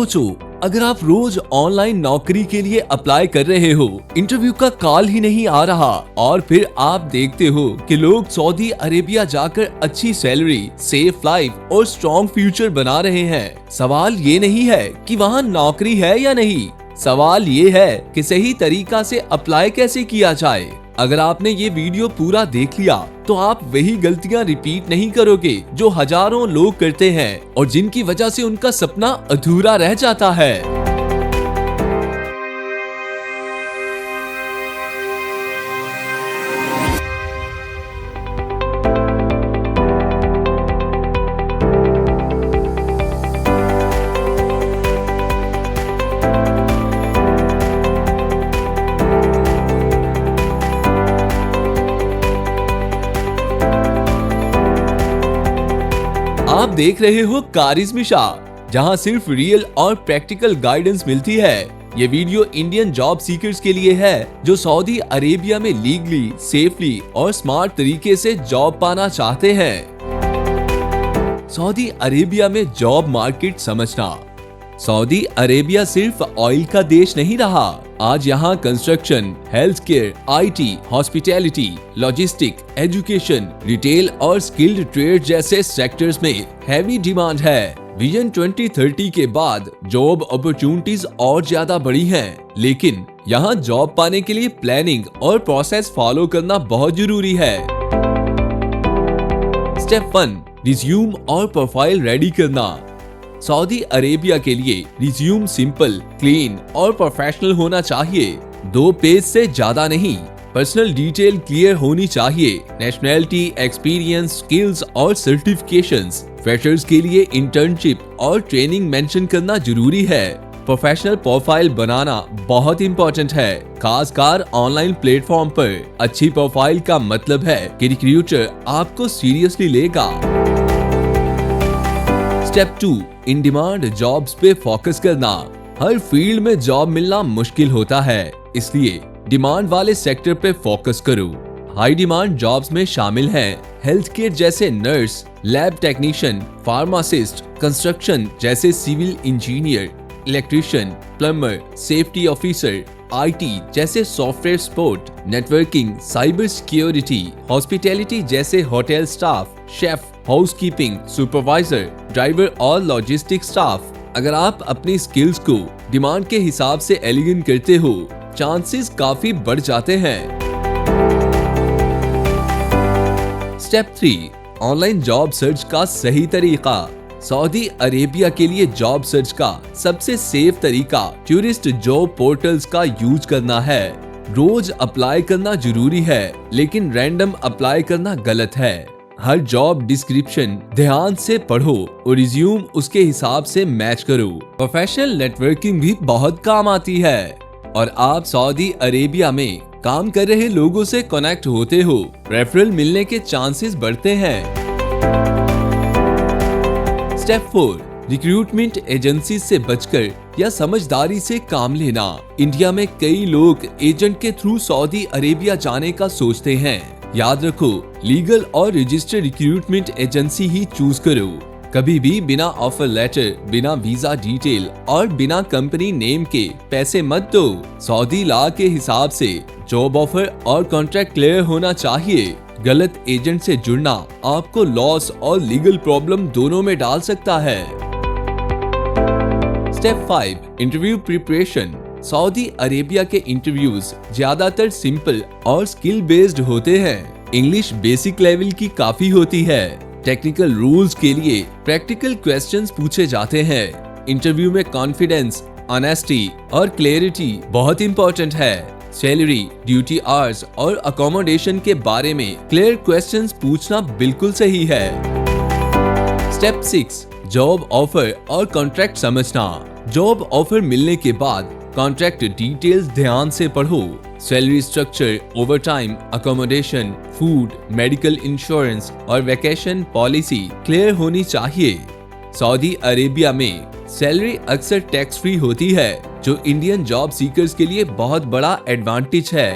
सोचो, अगर आप रोज ऑनलाइन नौकरी के लिए अप्लाई कर रहे हो, इंटरव्यू का कॉल ही नहीं आ रहा और फिर आप देखते हो कि लोग सऊदी अरेबिया जाकर अच्छी सैलरी, सेफ लाइफ और स्ट्रॉन्ग फ्यूचर बना रहे हैं। सवाल ये नहीं है कि वहाँ नौकरी है या नहीं, सवाल ये है कि सही तरीका से अप्लाई कैसे किया जाए। अगर आपने ये वीडियो पूरा देख लिया तो आप वही गलतियां रिपीट नहीं करोगे जो हजारों लोग करते हैं और जिनकी वजह से उनका सपना अधूरा रह जाता है। आप देख रहे हो कारिज़मिशा, जहां सिर्फ रियल और प्रैक्टिकल गाइडेंस मिलती है। ये वीडियो इंडियन जॉब सीकर्स के लिए है जो सऊदी अरेबिया में लीगली, सेफली और स्मार्ट तरीके से जॉब पाना चाहते हैं। सऊदी अरेबिया में जॉब मार्केट समझना। सऊदी अरेबिया सिर्फ ऑयल का देश नहीं रहा। आज यहाँ construction, health care, IT, hospitality, logistic, education, retail और स्किल्ड ट्रेड जैसे सेक्टर्स में हैवी डिमांड है। विजन 2030 के बाद जॉब अपॉर्चुनिटीज और ज्यादा बढ़ी हैं, लेकिन यहाँ जॉब पाने के लिए प्लानिंग और प्रोसेस फॉलो करना बहुत जरूरी है। स्टेप 1, रिज्यूम और प्रोफाइल रेडी करना। सऊदी अरेबिया के लिए रिज्यूम सिंपल, क्लीन और प्रोफेशनल होना चाहिए। 2 पेज से ज्यादा नहीं। पर्सनल डिटेल क्लियर होनी चाहिए। नेशनैलिटी, एक्सपीरियंस, स्किल्स और सर्टिफिकेशंस। फ्रेशर्स के लिए इंटर्नशिप और ट्रेनिंग मेंशन करना जरूरी है। प्रोफेशनल प्रोफाइल बनाना बहुत इंपॉर्टेंट है, खासकर ऑनलाइन प्लेटफॉर्म पर। अच्छी प्रोफाइल का मतलब है कि रिक्रूटर आपको सीरियसली लेगा। स्टेप 2, इन डिमांड जॉब्स पे फोकस करना। हर फील्ड में जॉब मिलना मुश्किल होता है, इसलिए डिमांड वाले सेक्टर पे फोकस करो। हाई डिमांड जॉब्स में शामिल हैं हेल्थ केयर जैसे nurse, lab technician, pharmacist, construction जैसे civil engineer, electrician, plumber, safety officer, IT जैसे software support, networking, cyber security, hospitality जैसे hotel staff, chef, housekeeping, supervisor, driver और लॉजिस्टिक स्टाफ। अगर आप अपनी स्किल्स को डिमांड के हिसाब से एलिगेंट करते हो, चांसेस काफी बढ़ जाते हैं। स्टेप 3, ऑनलाइन जॉब सर्च का सही तरीका। सऊदी अरेबिया के लिए जॉब सर्च का सबसे सेफ तरीका टूरिस्ट जॉब पोर्टल्स का यूज करना है। रोज अप्लाई करना जरूरी है, लेकिन रैंडम अप्लाई करना गलत है। हर जॉब डिस्क्रिप्शन ध्यान से पढ़ो और रिज्यूम उसके हिसाब से मैच करो। प्रोफेशनल नेटवर्किंग भी बहुत काम आती है और आप सऊदी अरेबिया में काम कर रहे लोगों से कनेक्ट होते हो, रेफरल मिलने के चांसेस बढ़ते हैं। स्टेप 4, रिक्रूटमेंट एजेंसी से बचकर या समझदारी से काम लेना। इंडिया में कई लोग एजेंट के थ्रू सऊदी अरेबिया जाने का सोचते हैं। याद रखो, लीगल और रजिस्टर्ड रिक्रूटमेंट एजेंसी ही चूज करो। कभी भी बिना ऑफर लेटर, बिना वीजा डिटेल और बिना कंपनी नेम के पैसे मत दो। सऊदी लॉ के हिसाब से जॉब ऑफर और कॉन्ट्रैक्ट क्लियर होना चाहिए। गलत एजेंट से जुड़ना आपको लॉस और लीगल प्रॉब्लम दोनों में डाल सकता है। Step 5, interview preparation. Saudi Arabia के इंटरव्यूज ज्यादातर सिंपल और स्किल बेस्ड होते हैं। इंग्लिश बेसिक लेवल की काफी होती है। टेक्निकल रूल्स के लिए प्रैक्टिकल क्वेश्चंस पूछे जाते हैं। इंटरव्यू में कॉन्फिडेंस, ऑनेस्टी और क्लैरिटी बहुत इंपॉर्टेंट है। सैलरी, ड्यूटी आवर्स और अकोमोडेशन के बारे में क्लियर क्वेश्चंस पूछना बिल्कुल सही है। स्टेप 6, जॉब ऑफर और कॉन्ट्रैक्ट समझना। जॉब ऑफर मिलने के बाद कॉन्ट्रैक्ट डिटेल्स ध्यान से पढ़ो। Salary structure, overtime, accommodation, food, medical insurance और वैकेशन पॉलिसी क्लियर होनी चाहिए। सऊदी अरेबिया में सैलरी अक्सर टैक्स फ्री होती है, जो इंडियन जॉब सीकर्स के लिए बहुत बड़ा एडवांटेज है।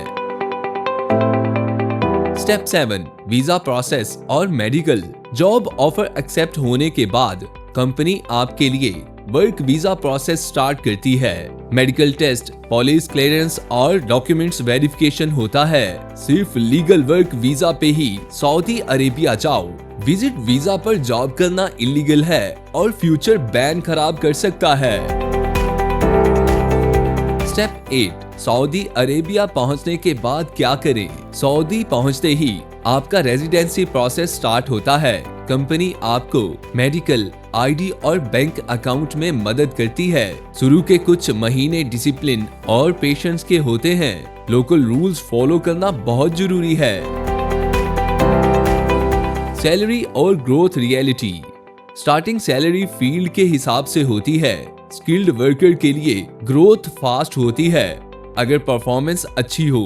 स्टेप 7, वीजा प्रोसेस और मेडिकल। जॉब ऑफर एक्सेप्ट होने के बाद कंपनी आपके लिए वर्क वीजा प्रोसेस स्टार्ट करती है। मेडिकल टेस्ट, पुलिस क्लियरेंस और डॉक्यूमेंट्स वेरिफिकेशन होता है। सिर्फ लीगल वर्क वीजा पे ही सऊदी अरेबिया जाओ। विजिट वीजा पर जॉब करना इलीगल है और फ्यूचर बैन खराब कर सकता है। स्टेप 8, सऊदी अरेबिया पहुंचने के बाद क्या करें? सऊदी पहुंचते ही आपका रेजिडेंसी प्रोसेस स्टार्ट होता है। कंपनी आपको मेडिकल, आईडी और बैंक अकाउंट में मदद करती है। शुरू के कुछ महीने डिसिप्लिन और पेशेंस के होते हैं। लोकल रूल्स फॉलो करना बहुत जरूरी है। सैलरी और growth reality. Starting salary field के हिसाब से होती है। स्किल्ड वर्कर के लिए ग्रोथ फास्ट होती है अगर परफॉर्मेंस अच्छी हो।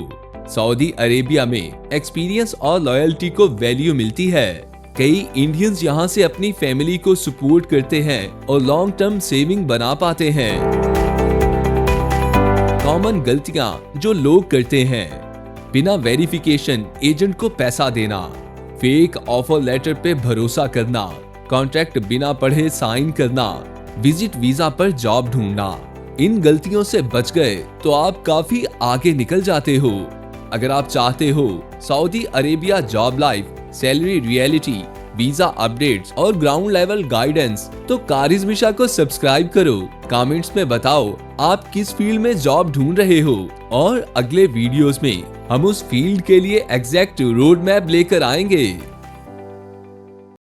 सऊदी अरेबिया में एक्सपीरियंस और लॉयल्टी को वैल्यू मिलती है। कई इंडियंस यहाँ से अपनी फैमिली को सपोर्ट करते हैं और लॉन्ग टर्म सेविंग बना पाते हैं। कॉमन गलतियां जो लोग करते हैं: बिना वेरिफिकेशन एजेंट को पैसा देना, फेक ऑफर लेटर पे भरोसा करना, कॉन्ट्रैक्ट बिना पढ़े साइन करना, विजिट वीजा पर जॉब ढूंढना। इन गलतियों से बच गए तो आप काफी आगे निकल जाते हो। अगर आप चाहते हो Saudi Arabia job life, salary reality, visa updates और ग्राउंड लेवल गाइडेंस, तो कारिज़मिशा को सब्सक्राइब करो। कमेंट्स में बताओ आप किस फील्ड में जॉब ढूंढ रहे हो और अगले वीडियोस में हम उस फील्ड के लिए एग्जैक्ट रोड मैप लेकर आएंगे।